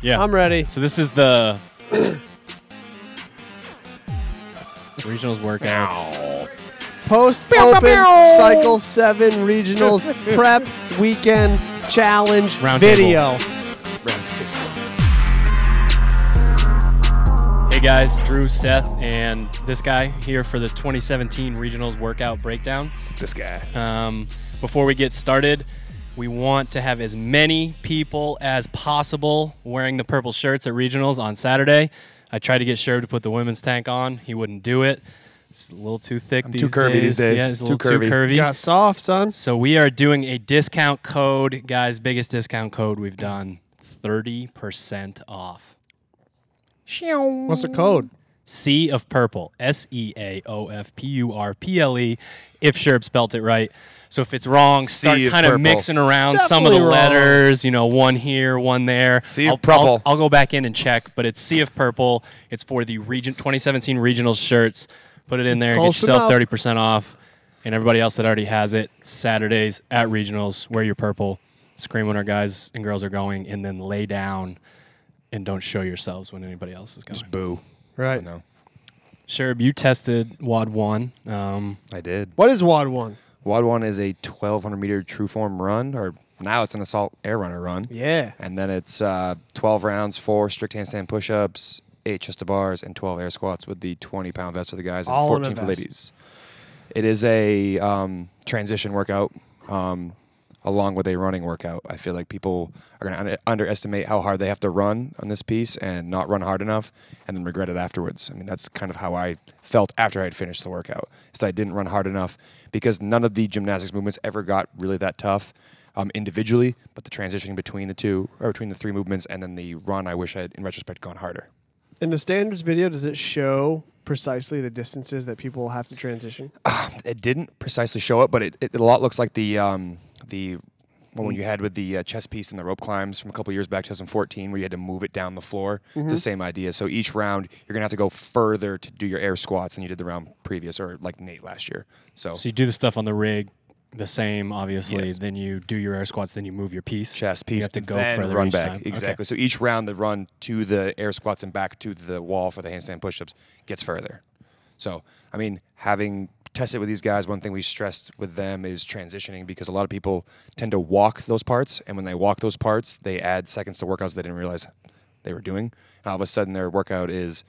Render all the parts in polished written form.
Yeah. I'm ready. So this is the regionals workouts. Post-open Cycle 7 Regionals Prep Weekend Challenge video. Hey guys, Drew, Seth, and this guy here for the 2017 Regionals Workout Breakdown. This guy. Before we get started, we want to have as many people as possible wearing the purple shirts at Regionals on Saturday. I tried to get Sherb to put the women's tank on. He wouldn't do it. It's a little too thick Too curvy these days. Yeah, it's a little too curvy. You got soft, son. So we are doing a discount code. Guys, biggest discount code we've done. 30% off. What's the code? Sea of Purple. SEAOFPURPLE. If Sherb spelt it right. So if it's wrong, start kind of mixing around some of the letters. You know, one here, one there. Sea of Purple. I'll go back in and check, but it's Sea of Purple. It's for the 2017 Regionals shirts. Put it in there and get yourself 30% off. And everybody else that already has it, Saturdays at Regionals, wear your purple, scream when our guys and girls are going, and then lay down and don't show yourselves when anybody else is going. Just boo. Right. No. Sherb, you tested WOD 1. I did. What is WOD 1? WOD 1 is a 1,200-meter true form run, or now it's an assault air runner run. Yeah. And then it's 12 rounds, 4 strict handstand push-ups, 8 chest to bars, and 12 air squats with the 20-pound vest for the guys and All 14 for ladies. It is a transition workout along with a running workout. I feel like people are going to underestimate how hard they have to run on this piece and not run hard enough and then regret it afterwards. I mean, that's kind of how I felt after I had finished the workout, is I didn't run hard enough because none of the gymnastics movements ever got really that tough individually, but the transitioning between the two, or between the 3 movements and then the run, I wish I had, in retrospect, gone harder. In the standards video, does it show precisely the distances that people will have to transition? It didn't precisely show it, but it a lot looks like the one you had with the chest piece and the rope climbs from a couple years back, 2014, where you had to move it down the floor. It's the same idea. So each round, you're going to have to go further to do your air squats than you did the round previous, or like Nate last year. So you do the stuff on the rig the same, obviously. Then you do your air squats, then you move your piece. Chest piece, you have to go then further run each back. time. Exactly. Okay. So each round, the run to the air squats and back to the wall for the handstand push-ups gets further. So, I mean, having tested with these guys, one thing we stressed with them is transitioning, because a lot of people tend to walk those parts, and when they walk those parts, they add seconds to workouts they didn't realize they were doing. And all of a sudden, their workout is,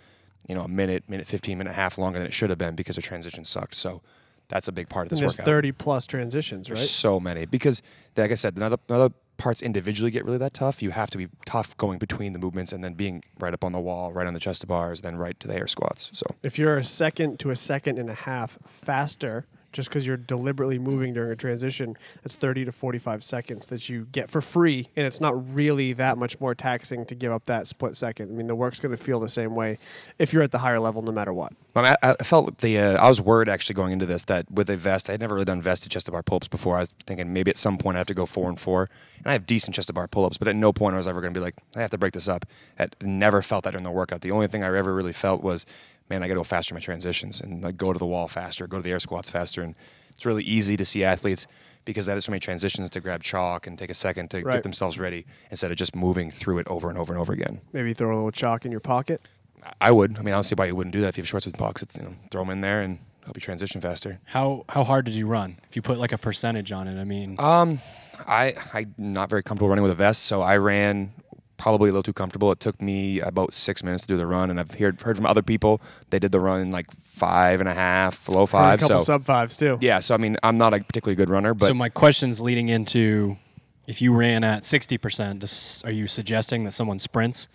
you know, a minute 15, minute and a half longer than it should have been because their transition sucked. So that's a big part of this workout. There's 30-plus transitions, right? There's so many. Because, like I said, none of the parts individually get really that tough. You have to be tough going between the movements and then being right up on the wall, right on the chest to bars, then right to the air squats. So if you're a second to a second and a half faster, just because you're deliberately moving during a transition, that's 30 to 45 seconds that you get for free, and it's not really that much more taxing to give up that split second. I mean, the work's going to feel the same way if you're at the higher level, no matter what. I mean, I felt I was worried actually going into this that with a vest, I had never really done vested chest to bar pull-ups before. I was thinking maybe at some point I have to go 4 and 4, and I have decent chest to bar pull-ups, but at no point I was ever going to be like, I have to break this up. I never felt that during the workout. The only thing I ever really felt was, man, I got to go faster in my transitions and like go to the wall faster, go to the air squats faster. And it's really easy to see athletes, because they have so many transitions, to grab chalk and take a second to get themselves ready instead of just moving through it over and over and over again. Maybe throw a little chalk in your pocket. I would. I mean, I don't see why you wouldn't do that if you have shorts with pockets. You know, throw them in there and help you transition faster. How hard did you run? If you put like a percentage on it, I mean. I'm not very comfortable running with a vest, so I ran probably a little too comfortable. It took me about 6 minutes to do the run, and I've heard from other people they did the run in like 5.5, low 5. A couple sub-5s too. Yeah, so I mean, I'm not a particularly good runner, but so my question's leading into, if you ran at 60%, are you suggesting that someone sprints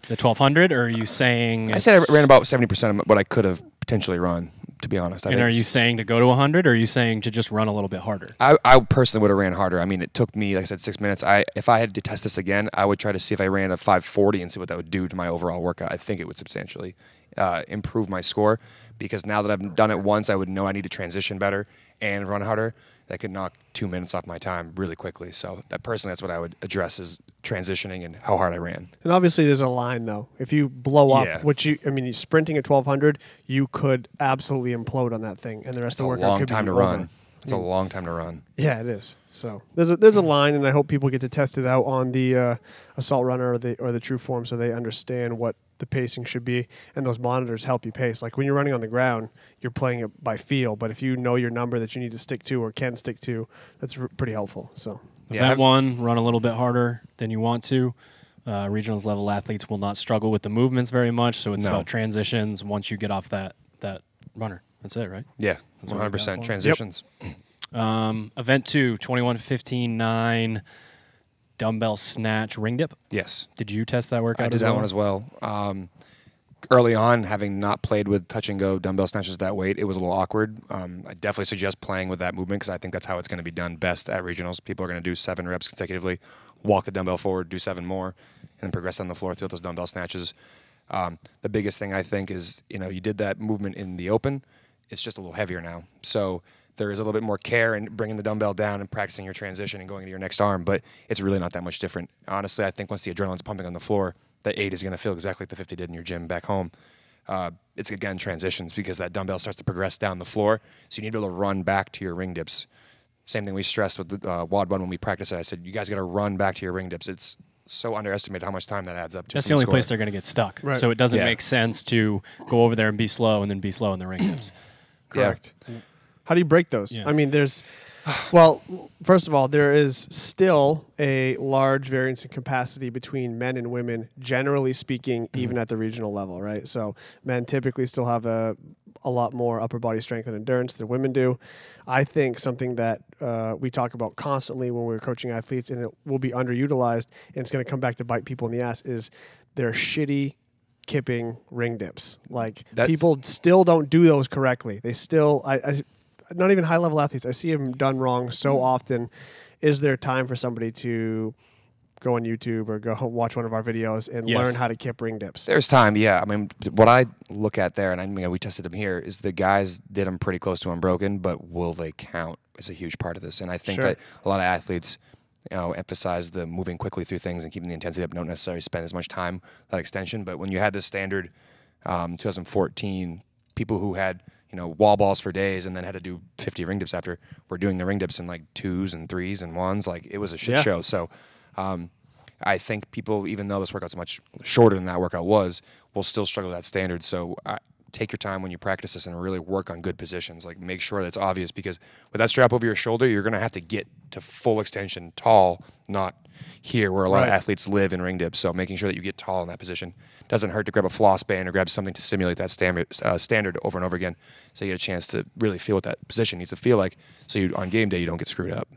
the 1,200, or are you saying? I said I ran about 70% of what I could have potentially run, to be honest. And are you saying to go to 100, or are you saying to just run a little bit harder? I personally would have ran harder. I mean, it took me, like I said, 6 minutes. If I had to test this again, I would try to see if I ran a 5:40 and see what that would do to my overall workout. I think it would substantially improve my score, because now that I've done it once, I would know I need to transition better and run harder. That could knock 2 minutes off my time really quickly. So personally, that's what I would address, is transitioning and how hard I ran. And obviously there's a line, though. If you blow up, you're sprinting at 1,200, you could absolutely implode on that thing, and the rest of the workout could be over. It's a long time to run. Yeah, it is. So there's a line, and I hope people get to test it out on the assault runner or the true form, so they understand what the pacing should be. And those monitors help you pace. Like when you're running on the ground, you're playing it by feel, but if you know your number that you need to stick to or can stick to, that's pretty helpful. So Event 1, run a little bit harder than you want to. Regionals level athletes will not struggle with the movements very much, so it's about transitions once you get off that runner. That's it, right? Yeah, 100% transitions. Yep. Event 2, 21-15-9 dumbbell snatch ring dip. Yes. Did you test that workout? I did that one as well. Early on, having not played with touch and go dumbbell snatches at that weight, it was a little awkward. I definitely suggest playing with that movement because I think that's how it's going to be done best at regionals. People are going to do 7 reps consecutively, walk the dumbbell forward, do 7 more, and then progress on the floor through those dumbbell snatches. The biggest thing I think is, you did that movement in the open. It's just a little heavier now. So there is a little bit more care in bringing the dumbbell down and practicing your transition and going into your next arm, but it's really not that much different. Honestly, I think once the adrenaline's pumping on the floor, the 8 is going to feel exactly like the 50 did in your gym back home. It's, again, transitions because that dumbbell starts to progress down the floor, so you need to be able to run back to your ring dips. Same thing we stressed with the WOD 1 when we practiced it. I said, you guys got to run back to your ring dips. It's so underestimated how much time that adds up to. That's the only place they're going to get stuck. Right. So it doesn't make sense to go over there and be slow and then be slow in the ring dips. Correct. Yeah. How do you break those? Yeah. I mean, well, first of all, there is still a large variance in capacity between men and women, generally speaking, even at the regional level, right? So men typically still have a lot more upper body strength and endurance than women do. I think something that we talk about constantly when we're coaching athletes, and it will be underutilized, and it's going to come back to bite people in the ass, is their shitty kipping ring dips. Like people still don't do those correctly. They still, not even high level athletes, I see them done wrong so often. Is there time for somebody to go on YouTube or go watch one of our videos and learn how to kip ring dips? There's time, yeah. I mean, what I look at there, and we tested them here, is the guys did them pretty close to unbroken, but will they count is a huge part of this. And I think that a lot of athletes emphasize the moving quickly through things and keeping the intensity up, don't necessarily spend as much time that extension. But when you had this standard 2014, people who had wall balls for days and then had to do 50 ring dips after were doing the ring dips in like 2s and 3s and 1s. Like it was a shit show. So I think people, even though this workout's much shorter than that workout was, will still struggle with that standard. So take your time when you practice this and really work on good positions. Like make sure that it's obvious, because with that strap over your shoulder, you're going to have to get to full extension tall, not here where a lot of athletes live in ring dips. So making sure that you get tall in that position. Doesn't hurt to grab a floss band or grab something to simulate that standard over and over again, so you get a chance to really feel what that position needs to feel like, so on game day you don't get screwed up.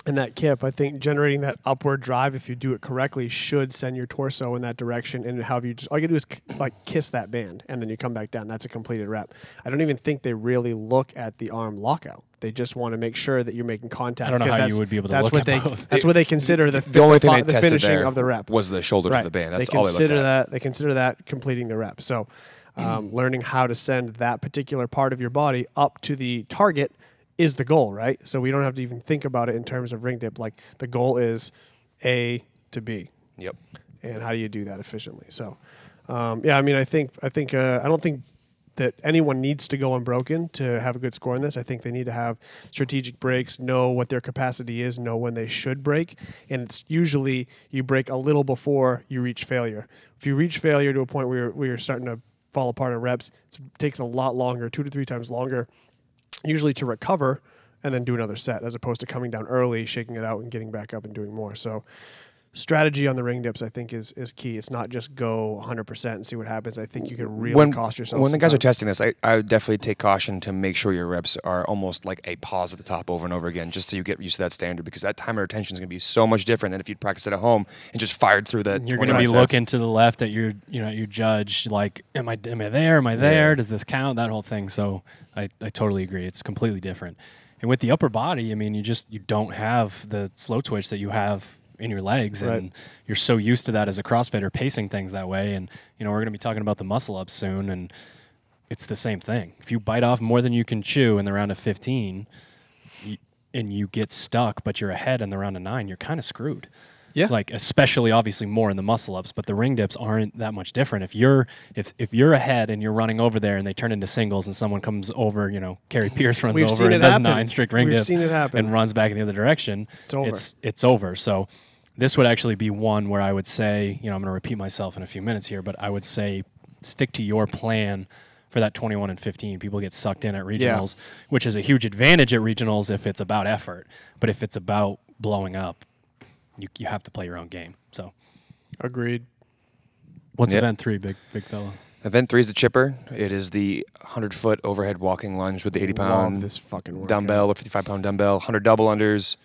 And that kip, I think generating that upward drive, if you do it correctly, should send your torso in that direction. And all you do is like kiss that band, and then you come back down. That's a completed rep. I don't even think they really look at the arm lockout. They just want to make sure that you're making contact. I don't know how you would be able to look at both. That's what they consider the only thing they tested finishing there of the rep was the shoulder to the band. That's all they looked at. They consider that completing the rep. So learning how to send that particular part of your body up to the target is the goal, right? So we don't have to even think about it in terms of ring dip. Like the goal is A to B. Yep. And how do you do that efficiently? So, I mean, I don't think that anyone needs to go unbroken to have a good score in this. I think they need to have strategic breaks, know what their capacity is, know when they should break. And it's usually you break a little before you reach failure. If you reach failure to a point where you're starting to fall apart in reps, it takes a lot longer, 2 to 3 times longer, usually to recover and then do another set, as opposed to coming down early, shaking it out, and getting back up and doing more. So strategy on the ring dips, I think, is key. It's not just go 100% and see what happens. I think you can really cost yourself. When the guys are testing this, I would definitely take caution to make sure your reps are almost like a pause at the top over and over again, just so you get used to that standard, because that time of retention is going to be so much different than if you'd practice it at home and just fired through that. You're going to be looking to the left at your judge, like, am I there? Am I there? Does this count? That whole thing. So I totally agree. It's completely different. And with the upper body, I mean, you don't have the slow twitch that you have in your legs, and you're so used to that as a CrossFitter, pacing things that way. And we're going to be talking about the muscle ups soon, and it's the same thing. If you bite off more than you can chew in the round of 15 and you get stuck, but you're ahead in the round of 9, you're kind of screwed. Yeah. Like especially obviously more in the muscle ups, but the ring dips aren't that much different. If you're ahead and you're running over there and they turn into singles and someone comes over, Carrie Pierce runs We've over seen and it does happen. 9 strict ring We've dips seen it happen. and runs back in the other direction, It's over. It's over. So this would actually be one where I would say, I'm going to repeat myself in a few minutes here, but I would say stick to your plan for that 21 and 15. People get sucked in at regionals, which is a huge advantage at regionals if it's about effort. But if it's about blowing up, you have to play your own game. So, agreed. What's event 3, big fella? Event 3 is the chipper. It is the 100-foot overhead walking lunge with the 80-pound this fucking dumbbell or 55-pound dumbbell, 100 double unders,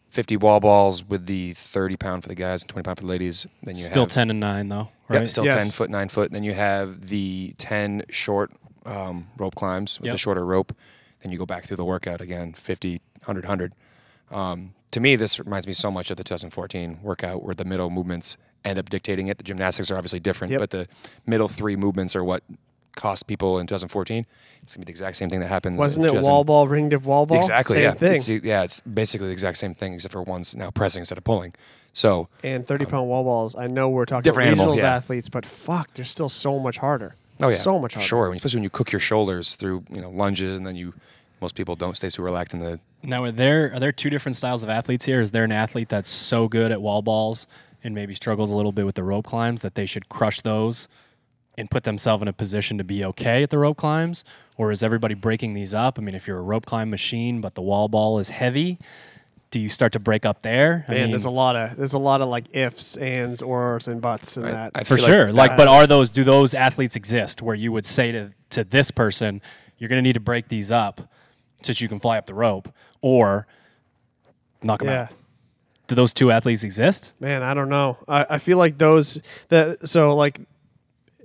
50 wall balls with the 30-pound for the guys and 20-pound for the ladies. Then you Still have 10 and 9 though, right? Yep, still Yes. 10 foot, 9 foot. Then you have the 10 short rope climbs with the shorter rope. Then you go back through the workout again, 50, 100, 100. To me, this reminds me so much of the 2014 workout where the middle movements end up dictating it. The gymnastics are obviously different, but the middle 3 movements are what cost people in 2014. It's going to be the exact same thing that happens. Wasn't it wall ball, ring dip, wall ball? Exactly, Same thing. It's basically the exact same thing except for one's now pressing instead of pulling. So And 30-pound wall balls, I know we're talking different about animal, regionals athletes, but fuck, they're still so much harder. Oh yeah, so much harder. Sure, especially when you cook your shoulders through lunges, and then most people don't stay super relaxed in the. Now, are there 2 different styles of athletes here? Is there an athlete that's so good at wall balls and maybe struggles a little bit with the rope climbs that they should crush those and put themselves in a position to be okay at the rope climbs? Or is everybody breaking these up? I mean, if you're a rope climb machine but the wall ball is heavy, do you start to break up there? Man, there's a lot of like ifs, ands, ors, and buts in that. I for feel sure. But do those athletes exist where you would say to this person, you're going to need to break these up so that you can fly up the rope or knock them out? Do those 2 athletes exist? Man, I don't know. I feel like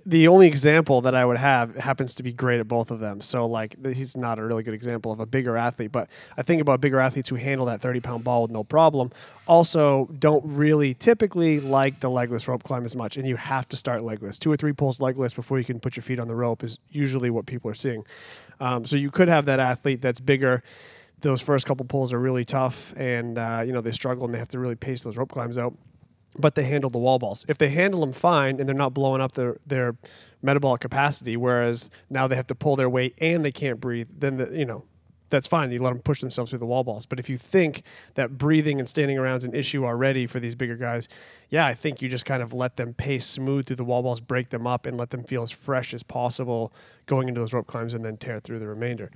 the only example that I would have happens to be great at both of them. So he's not a really good example of a bigger athlete, but I think about bigger athletes who handle that 30-pound ball with no problem. Also don't really typically like the legless rope climb as much, and you have to start legless. 2 or 3 pulls legless before you can put your feet on the rope is usually what people are seeing. So you could have that athlete that's bigger. Those first couple pulls are really tough, and they struggle and they have to really pace those rope climbs out. But they handle the wall balls. If they handle them fine and they're not blowing up their metabolic capacity, whereas now they have to pull their weight and they can't breathe, then that's fine. You let them push themselves through the wall balls. But if you think that breathing and standing around is an issue already for these bigger guys, I think you just kind of let them pace smooth through the wall balls, break them up, and let them feel as fresh as possible going into those rope climbs and then tear through the remainder.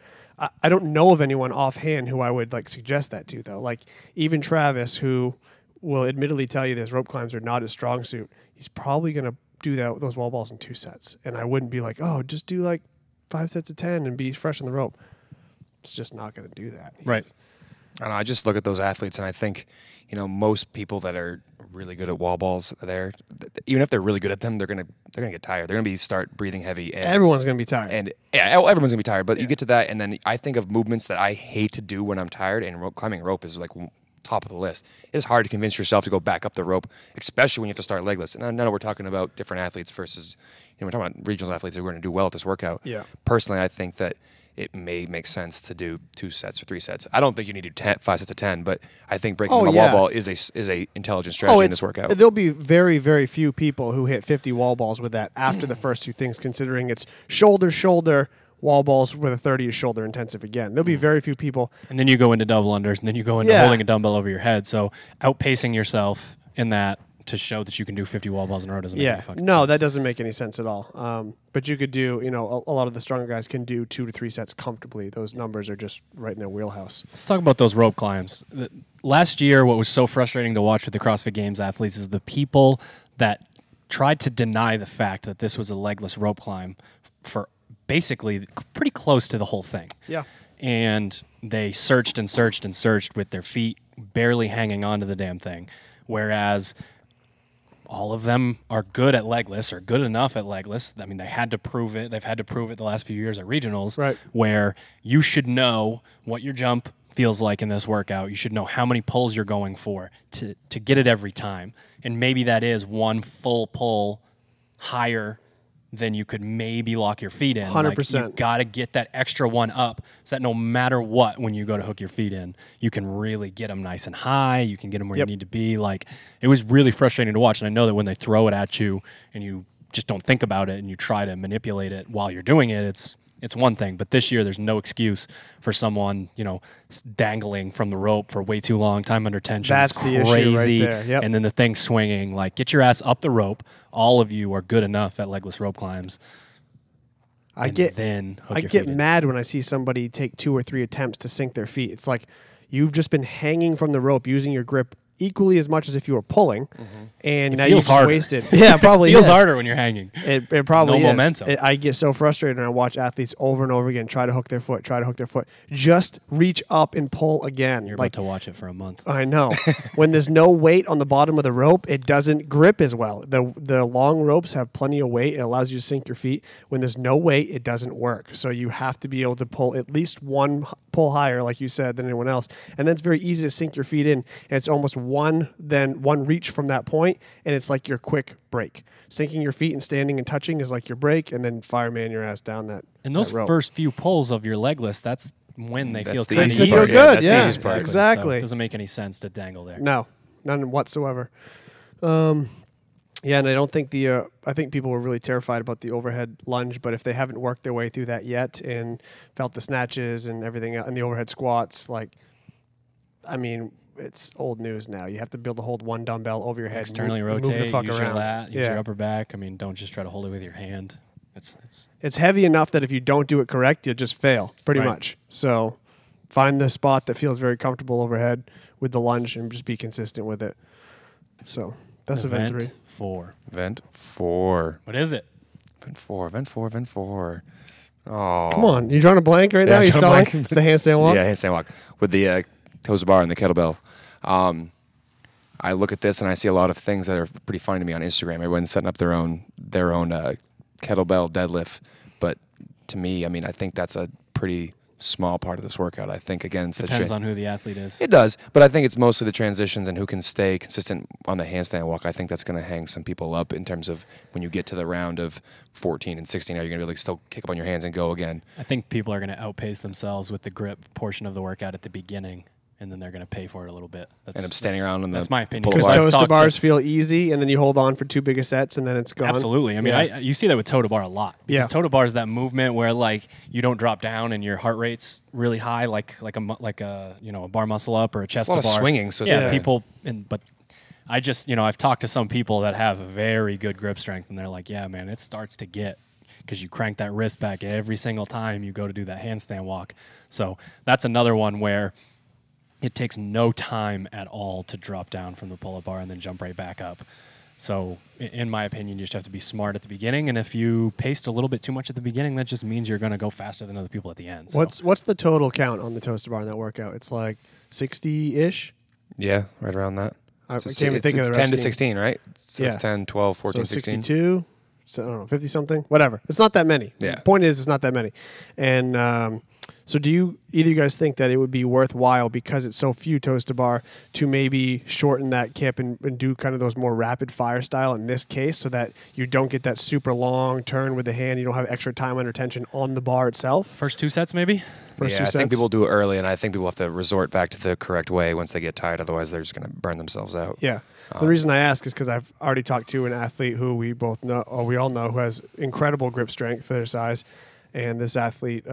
I don't know of anyone offhand who I would suggest that to, though. Even Travis, who will admittedly tell you this rope climbs are not his strong suit, he's probably going to do those wall balls in 2 sets. And I wouldn't be like, oh, just do 5 sets of 10 and be fresh on the rope. It's just not going to do that. Right. And I just look at those athletes and I think, most people that are really good at wall balls even if they're really good at them, they're gonna get tired. They're gonna start breathing heavy. And everyone's gonna be tired. And everyone's gonna be tired. But you get to that, and then I think of movements that I hate to do when I'm tired, and climbing rope is top of the list. It's hard to convince yourself to go back up the rope, especially when you have to start legless. And I know we're talking about different athletes versus, we're talking about regional athletes who are going to do well at this workout. Yeah. Personally, I think that it may make sense to do 2 sets or 3 sets. I don't think you need to do 5 sets of 10, but I think breaking the wall ball is a intelligent strategy in this workout. There'll be very, very few people who hit 50 wall balls with that after the first 2 things, considering it's shoulder, wall balls with a 30 is shoulder intensive again. There'll be very few people. And then you go into double unders, and then you go into holding a dumbbell over your head. So outpacing yourself in that to show that you can do 50 wall balls in a row doesn't make any fucking sense. That doesn't make any sense at all. But you could do, a lot of the stronger guys can do 2 to 3 sets comfortably. Those numbers are just right in their wheelhouse. Let's talk about those rope climbs. Last year, what was so frustrating to watch with the CrossFit Games athletes is the people that tried to deny the fact that this was a legless rope climb for basically pretty close to the whole thing. Yeah. And they searched and searched and searched with their feet barely hanging onto the damn thing. Whereas all of them are good at legless or good enough at legless. I mean, they had to prove it. They've had to prove it the last few years at regionals, right, where you should know what your jump feels like in this workout. You should know how many pulls you're going for to get it every time. And maybe that is 1 full pull higher then you could maybe lock your feet in. 100%. Like, you got to get that extra one up so that no matter what, when you go to hook your feet in, you can really get them nice and high. You can get them where you need to be. Like, it was really frustrating to watch. And I know that when they throw it at you and you just don't think about it and you try to manipulate it while you're doing it, it's one thing. But this year, there's no excuse for someone, dangling from the rope for way too long. Time under tension. That's the issue right there. Yep. And then the thing swinging. Like, get your ass up the rope. All of you are good enough at legless rope climbs. I get mad when I see somebody take 2 or 3 attempts to sink their feet. It's like you've just been hanging from the rope using your grip equally as much as if you were pulling, and now you just wasted. Yeah, it probably feels harder when you're hanging. It probably no is. Momentum. I get so frustrated when I watch athletes over and over again try to hook their foot. Just reach up and pull again. You're about to watch it for a month. I know. When there's no weight on the bottom of the rope, it doesn't grip as well. The long ropes have plenty of weight. It allows you to sink your feet. When there's no weight, it doesn't work. So you have to be able to pull at least one pull higher, like you said, than anyone else. And then it's very easy to sink your feet in. And it's almost one reach from that point, and it's like your quick break. Sinking your feet and standing and touching is like your break, and then fireman your ass down that. And those first few pulls of your legless, that's when they feel good. They feel good. Yeah, that's the exactly. So it doesn't make any sense to dangle there. No, none whatsoever. Yeah, and I don't think I think people were really terrified about the overhead lunge, but if they haven't worked their way through that yet and felt the snatches and everything and the overhead squats, it's old news now. You have to be able to hold one dumbbell over your head, externally rotate, use your lat, use your upper back. Don't just try to hold it with your hand. It's heavy enough that if you don't do it correct, you'll just fail pretty much. So find the spot that feels very comfortable overhead with the lunge and just be consistent with it. So that's event 3. 4. Event 4. What is it? Event 4. Oh, come on! You drawing a blank right now? You stalling? It's the handstand walk. Yeah, handstand walk with the toes to bar and the kettlebell. I look at this and I see a lot of things that are pretty funny to me on Instagram. Everyone's setting up their own kettlebell deadlift, but to me, I think that's a pretty small part of this workout. I think again, it's depends on who the athlete is. It does, but I think it's mostly the transitions and who can stay consistent on the handstand walk. I think that's going to hang some people up in terms of when you get to the round of 14 and 16. Are you going to be still kick up on your hands and go again? I think people are going to outpace themselves with the grip portion of the workout at the beginning. And then they're going to pay for it a little bit. End up standing around in the that's my opinion. Because toes to bars feel easy, and then you hold on for 2 bigger sets, and then it's gone. Absolutely. You see that with toe to bar a lot. Because toe to bar is that movement where you don't drop down and your heart rate's really high, like a bar muscle up or a chest to bar. It's a lot of swinging. So people. But I just I've talked to some people that have very good grip strength, and they're like, yeah, man, it starts to get. Because you crank that wrist back every single time you go to do that handstand walk. So that's another one where it takes no time at all to drop down from the pull-up bar and then jump right back up. So in my opinion, you just have to be smart at the beginning. And if you paced a little bit too much at the beginning, that just means you're going to go faster than other people at the end. So. What's the total count on the toes to bar in that workout? It's like 60-ish? Yeah, right around that. I can't even think of the 10 to 16, right? So it's 10, 12, 14, so 16. 62? So, I don't know, 50-something? Whatever. It's not that many. Yeah. The point is, it's not that many. And so do either of you guys think that it would be worthwhile, because it's so few toes to bar, to maybe shorten that kip and do kind of those more rapid fire style in this case, so that you don't get that super long turn with the hand, you don't have extra time under tension on the bar itself? First 2 sets maybe? I think people do it early, and I think people have to resort back to the correct way once they get tired. Otherwise, they're just going to burn themselves out. Yeah. The reason I ask is because I've already talked to an athlete who we all know, who has incredible grip strength for their size. And this athlete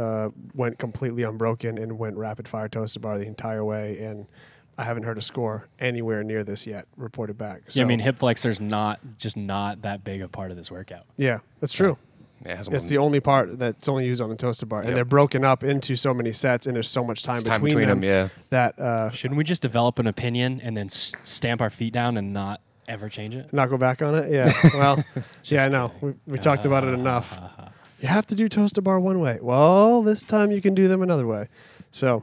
went completely unbroken and went rapid fire toes to bar the entire way. And I haven't heard a score anywhere near this yet reported back. So, yeah, hip flexor's not that big a part of this workout. Yeah, that's true. Yeah, it's the only part that's only used on the toes to bar. And they're broken up into so many sets, and there's so much time between them. Yeah. That shouldn't we just develop an opinion and then stamp our feet down and not ever change it? Not go back on it? Yeah. Well, I know. We talked about it enough. You have to do toes to bar one way. Well, this time you can do them another way. So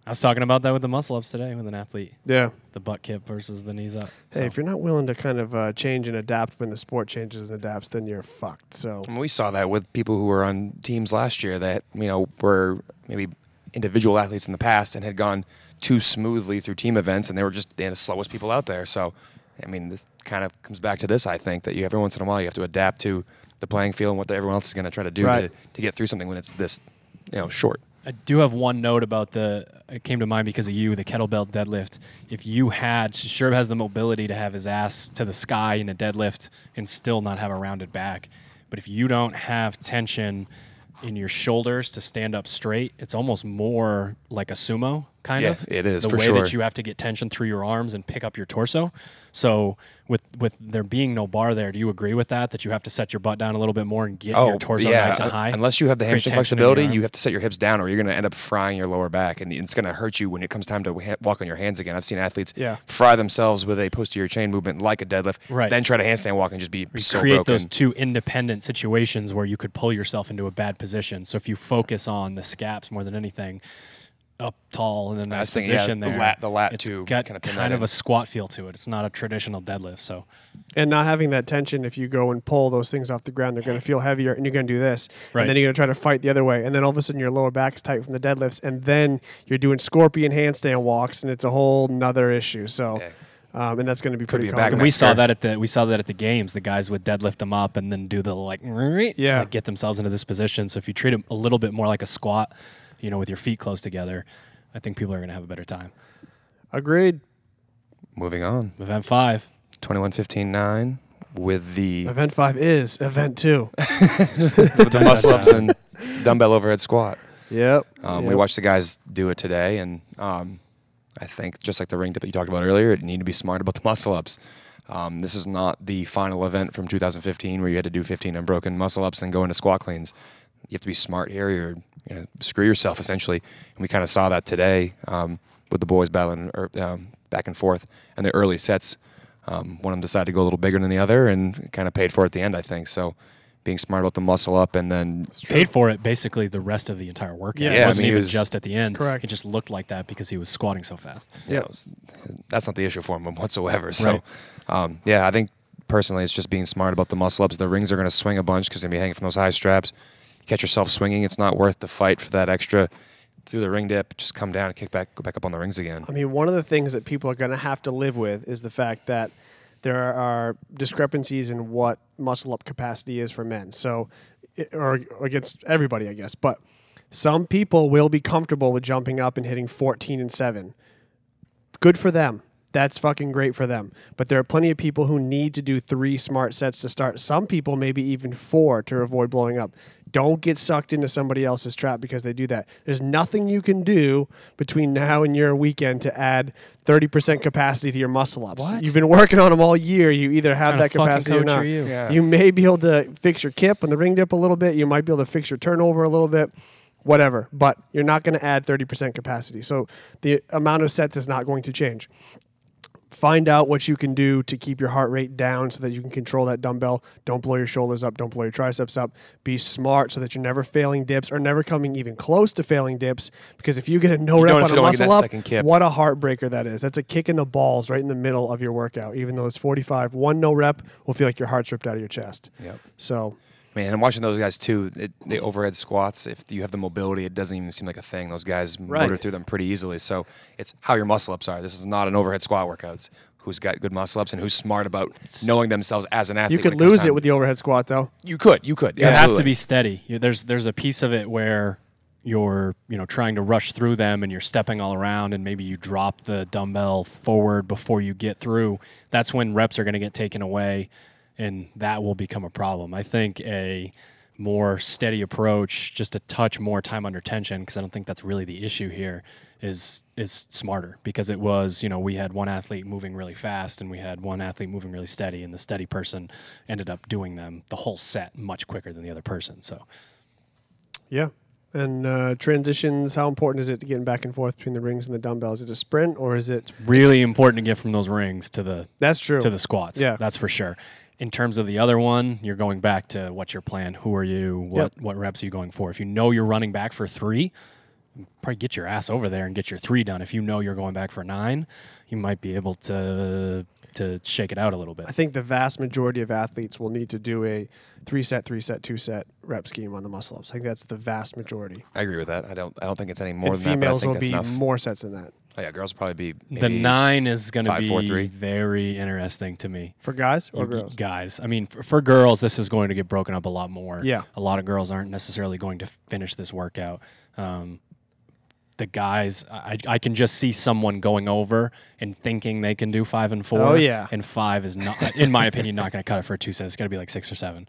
I was talking about that with the muscle ups today with an athlete. Yeah. The butt kip versus the knees up. Hey, if you're not willing to kind of change and adapt when the sport changes and adapts, then you're fucked. So we saw that with people who were on teams last year that, were maybe individual athletes in the past and had gone too smoothly through team events, and they were just the slowest people out there. So I mean, this kind of comes back to this, I think, that every once in a while you have to adapt to the playing field and what everyone else is going to try to do to get through something when it's this, short. I do have one note about it came to mind because of you, the kettlebell deadlift. If you had, Sherb has the mobility to have his ass to the sky in a deadlift and still not have a rounded back. But if you don't have tension in your shoulders to stand up straight, it's almost more like a sumo kind of. Yeah, it is, the for way sure. that you have to get tension through your arms and pick up your torso. So with there being no bar there, do you agree with that? That you have to set your butt down a little bit more and get your torso nice and high? Unless you have the hamstring flexibility, you have to set your hips down or you're going to end up frying your lower back, and it's going to hurt you when it comes time to walk on your hands again. I've seen athletes fry themselves with a posterior chain movement like a deadlift, then try to handstand walk and just be so broken. Create those two independent situations where you could pull yourself into a bad position. So if you focus on the scaps more than anything, up tall in a nice position there. The lat it's too. Got kind of a squat feel to it. It's not a traditional deadlift. So, and not having that tension, if you go and pull those things off the ground, they're going to feel heavier, and you're going to do this, and then you're going to try to fight the other way, and then all of a sudden your lower back's tight from the deadlifts, and then you're doing scorpion handstand walks, and it's a whole nother issue. So. And that's going to be pretty common. And we saw that at the games. The guys would deadlift them up and then do the like get themselves into this position. So if you treat them a little bit more like a squat, with your feet close together, I think people are going to have a better time. Agreed. Moving on. Event 5. 21:15.9 with the... Event 5 is Event 2. with the muscle-ups and dumbbell overhead squat. Yep. We watched the guys do it today, and I think just like the ring dip that you talked about earlier, you need to be smart about the muscle-ups. This is not the final event from 2015 where you had to do 15 unbroken muscle-ups and go into squat cleans. You have to be smart here. You're screw yourself, essentially. And we kind of saw that today with the boys battling back and forth. And the early sets, one of them decided to go a little bigger than the other and kind of paid for it at the end, I think. So being smart about the muscle up and then... Paid for it basically the rest of the entire workout. Yeah, it wasn't even just at the end. Correct. It just looked like that because he was squatting so fast. Yeah, that's not the issue for him whatsoever. So, I think personally it's just being smart about the muscle ups. The rings are going to swing a bunch because they're going to be hanging from those high straps. Catch yourself swinging, it's not worth the fight for that extra through the ring dip. Just come down and go back up on the rings again. I mean, one of the things that people are going to have to live with is the fact that there are discrepancies in what muscle up capacity is for men. So, or against everybody, I guess. But some people will be comfortable with jumping up and hitting 14 and 7. Good for them. That's fucking great for them. But there are plenty of people who need to do 3 smart sets to start. Some people maybe even 4 to avoid blowing up. Don't get sucked into somebody else's trap because they do that. There's nothing you can do between now and your weekend to add 30% capacity to your muscle ups. What? You've been working on them all year. You either have that capacity or not. You may be able to fix your kip on the ring dip a little bit. You might be able to fix your turnover a little bit. Whatever. But you're not going to add 30% capacity. So the amount of sets is not going to change. Find out what you can do to keep your heart rate down so that you can control that dumbbell. Don't blow your shoulders up. Don't blow your triceps up. Be smart so that you're never failing dips or never coming even close to failing dips, because if you get a no rep on a muscle up, what a heartbreaker that is. That's a kick in the balls right in the middle of your workout. Even though it's 45, one no rep will feel like your heart's ripped out of your chest. Yep. So... Man, I'm watching those guys too. The overhead squats, if you have the mobility, it doesn't even seem like a thing. Those guys motor through them pretty easily. So it's how your muscle ups are. This is not an overhead squat workout. It's who's got good muscle ups and who's smart about knowing themselves as an athlete. You could lose it with the overhead squat, though. You could. You have to be steady. There's a piece of it where you're trying to rush through them and you're stepping all around and maybe you drop the dumbbell forward before you get through. That's when reps are going to get taken away. And that will become a problem. I think a more steady approach, just a touch more time under tension, because I don't think that's really the issue here, is smarter. Because it was, we had one athlete moving really fast and we had one athlete moving really steady, and the steady person ended up doing them the whole set much quicker than the other person. So, yeah. And transitions, how important is it to getting back and forth between the rings and the dumbbells? Is it a sprint or is it... It's really important to get from those rings to the... That's true. To the squats. Yeah. That's for sure. In terms of the other one, you're going back to what's your plan, who are you, what reps are you going for. If you know you're running back for 3, probably get your ass over there and get your 3 done. If you know you're going back for 9, you might be able to shake it out a little bit. I think the vast majority of athletes will need to do a 3-set, 3-set, 2-set rep scheme on the muscle ups. I think that's the vast majority. I agree with that. I don't think it's any more and than females that. Females will be more sets than that. Oh yeah, girls will probably be The 9 is going to 5, be 4, 3. very interesting to me. For guys or girls? Guys. I mean, for girls, this is going to get broken up a lot more. Yeah. A lot of girls aren't necessarily going to finish this workout. The guys, I can just see someone going over and thinking they can do 5 and 4. Oh, yeah. And 5 is not, in my opinion, not going to cut it for a 2 set. It's going to be like 6 or 7.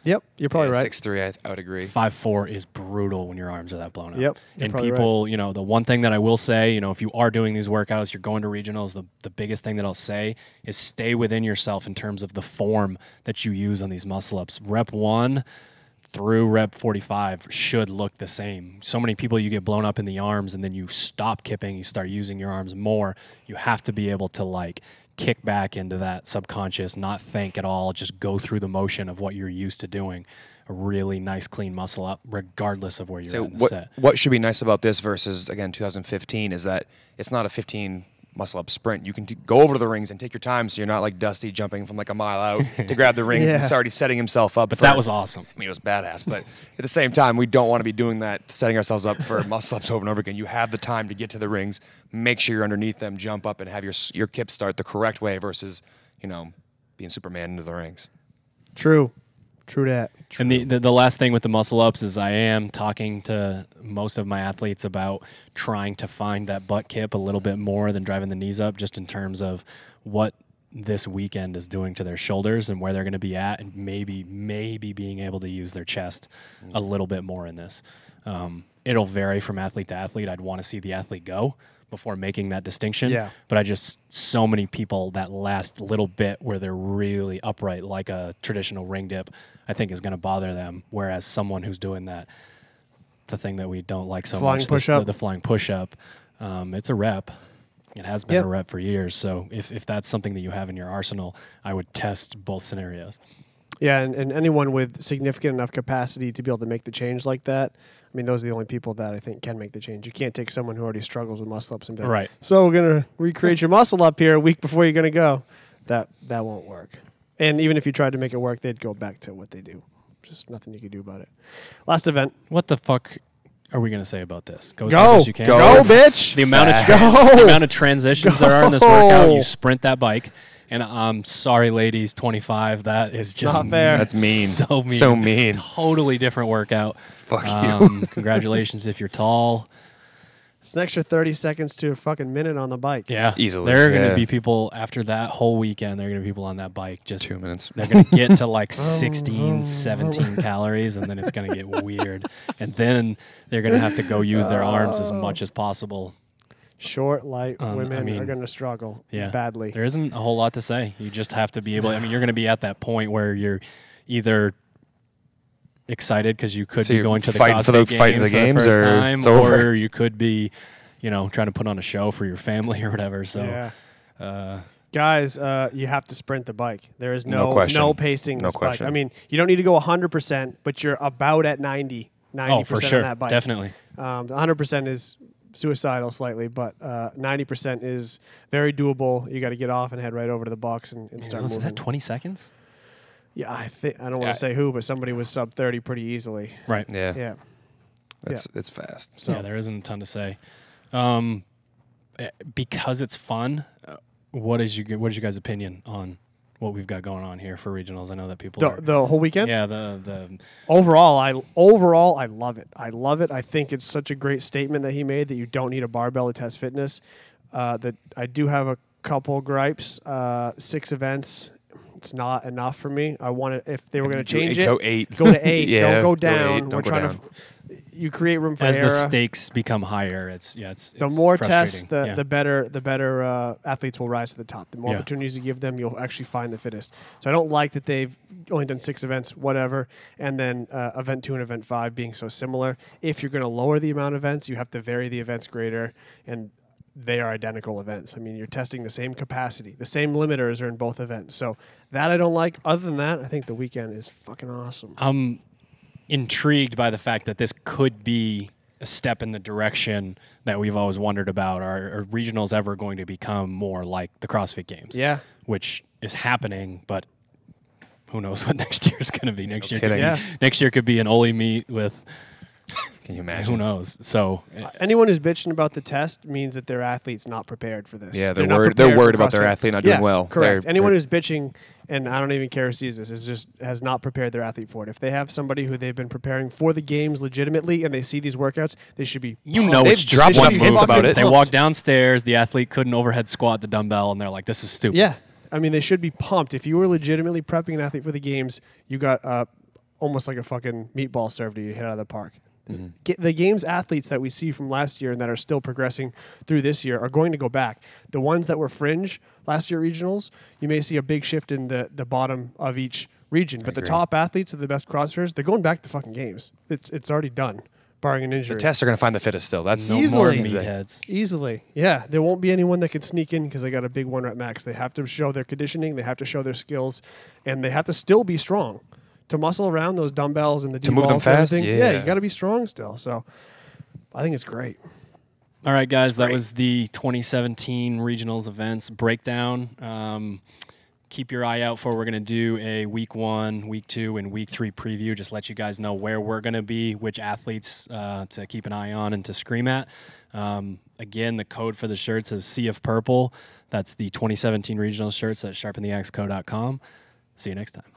Yep, you're probably right. 6'3", I would agree. 5'4" is brutal when your arms are that blown up. Yep, and people, you know, the one thing that I will say, you know, if you are doing these workouts, you're going to regionals, the biggest thing that I'll say is stay within yourself in terms of the form that you use on these muscle ups. Rep 1 through rep 45 should look the same. So many people, you get blown up in the arms and then you stop kipping, you start using your arms more. You have to be able to like kick back into that subconscious, not think at all, just go through the motion of what you're used to doing. A really nice, clean muscle up, regardless of where you're at in the set. What should be nice about this versus, again, 2015 is that it's not a 15 muscle up sprint. You can go over to the rings and take your time so you're not like Dusty jumping from like a mile out to grab the rings and already setting himself up. But that was awesome. I mean, it was badass. But at the same time, we don't want to be doing that, setting ourselves up for muscle ups over and over again. You have the time to get to the rings, make sure you're underneath them, jump up, and have your kip start the correct way versus, you know, being Superman into the rings. True that. And the last thing with the muscle ups is I am talking to most of my athletes about trying to find that butt kip a little bit more than driving the knees up, just in terms of what this weekend is doing to their shoulders and where they're going to be at, and maybe being able to use their chest a little bit more in this. It'll vary from athlete to athlete. I'd want to see the athlete go before making that distinction. Yeah. But so many people, that last little bit where they're really upright, like a traditional ring dip, I think is going to bother them. Whereas someone who's doing that, the thing that we don't like so flying much, push-up. the flying push-up, it's a rep. It has been a rep for years. So if that's something that you have in your arsenal, I would test both scenarios. Yeah, and anyone with significant enough capacity to be able to make the change like that, I mean, those are the only people that I think can make the change. You can't take someone who already struggles with muscle ups and be like, right. So we're going to recreate your muscle up here a week before you're going to go. That won't work. And even if you tried to make it work, they'd go back to what they do. Just nothing you could do about it. Last event. What the fuck are we going to say about this? Go as Go. hard as you can. Go, bitch. The amount of transitions there are in this workout, you sprint that bike. And I'm sorry, ladies, 25, that is just not fair. That's mean. So mean. So mean. Totally different workout. Fuck you. Congratulations if you're tall. It's an extra 30 seconds to a fucking minute on the bike. Yeah. Easily. There are going to be people after that whole weekend, there are going to be people on that bike just 2 minutes. They're going to get to like 16, 17 calories, and then it's going to get weird. And then they're going to have to go use their arms as much as possible. Short, light women mean, are going to struggle badly. There isn't a whole lot to say. You just have to be able I mean, you're going to be at that point where you're either excited because you could be going to the Crossfit games for the first time, or you could be, you know, trying to put on a show for your family or whatever. So, guys, you have to sprint the bike. There is no pacing this bike. I mean, you don't need to go 100%, but you're about at 90% for sure. on that bike. Definitely. 100% is suicidal slightly, but 90% is very doable. You got to get off and head right over to the box and start moving. Is that 20 seconds? Yeah, I don't want to say who, but somebody was sub 30 pretty easily. Right. Yeah. It's fast. So. Yeah, there isn't a ton to say. Because it's fun, what is your guys' opinion on what we've got going on here for regionals? I know that people the whole weekend. Yeah, the overall, I love it. I love it. I think it's such a great statement that he made that you don't need a barbell to test fitness. That I do have a couple gripes. 6 events, it's not enough for me. I want it if they were going to change it. Go 8. Go to 8. Yeah, don't go down. Don't We're go trying down. You create room for as error. the stakes become higher, it's the more tests, frustrating. the better athletes will rise to the top. The more opportunities you give them, you'll actually find the fittest. So I don't like that they've only done 6 events, whatever, and then event 2 and event 5 being so similar. If you're going to lower the amount of events, you have to vary the events greater, and they are identical events. I mean, you're testing the same capacity. The same limiters are in both events. So that I don't like. Other than that, I think the weekend is fucking awesome. I'm intrigued by the fact that this could be a step in the direction that we've always wondered about. Are regionals ever going to become more like the CrossFit Games? Yeah. Which is happening, but who knows what next year is going to be. Next year kidding. Next year could be an Oli meet with Can you imagine? Who knows? So anyone who's bitching about the test means that their athlete's not prepared for this. Yeah, They're they're worried about their CrossFit. athlete not doing well. Correct. Anyone who's bitching, and I don't even care who sees this, is just has not prepared their athlete for it. If they have somebody who they've been preparing for the games legitimately and they see these workouts, they should be it's just dropped one enough hints move. about it. They walk downstairs, the athlete couldn't overhead squat the dumbbell, and they're like, "This is stupid." Yeah, I mean they should be pumped. If you were legitimately prepping an athlete for the games, you got almost like a fucking meatball served to you, hit out of the park. The games athletes that we see from last year and that are still progressing through this year are going to go back. The ones that were fringe last year regionals, you may see a big shift in the bottom of each region. But the top athletes of the best CrossFitters, they're going back to fucking games. It's already done, barring an injury. The tests are going to find the fittest still. That's No more meatheads. Easily. Yeah. There won't be anyone that can sneak in because they got a big 1-rep max. They have to show their conditioning. They have to show their skills. And they have to still be strong. To muscle around those dumbbells and the to move them fast, you got to be strong still. So I think it's great. All right, guys, that was the 2017 regionals events breakdown. Keep your eye out for we're going to do a week 1, week 2, and week 3 preview. Just let you guys know where we're going to be, which athletes to keep an eye on and to scream at. Again, the code for the shirts is Sea of Purple. That's the 2017 regional shirts at sharpentheaxeco.com. See you next time.